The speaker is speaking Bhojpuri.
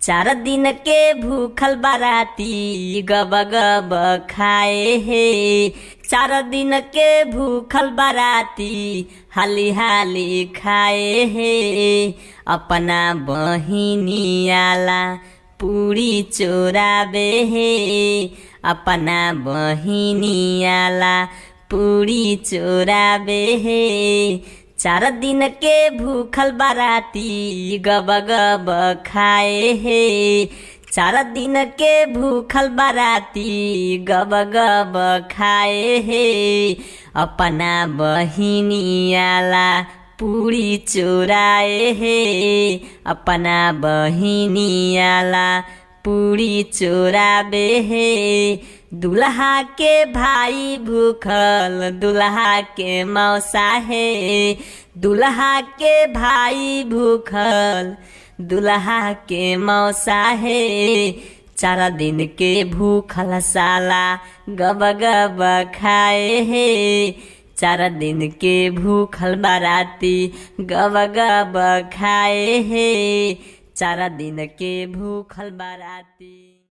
चार दिन के भूखल बाराती गब गब खाए हे। चार दिन के भूखल बाराती हाली हाली खाए हे। अपना बहिनियाला पूरी चोराबे हे। अपना बहिनियाला पूरी चोराबे हे। चार दिन के भूखल बाराती गब गब खाए हे। चार दिन के भूखल बाराती गब गब खाए हे। अपना बहिनियाला पूरी चोराए हे। अपना बहिनियाला पूरी चोराबे हे। दुल्हा के भाई भूखल दुल्हा के मौसा है। दुल्हा के भाई भूखल दुल्हा के मौसा है। चार दिन के भूखल साला गब गब खाए हे। चार दिन के भूखल बाराती गब गब खाए हे। चार दिन के भूखल बाराती।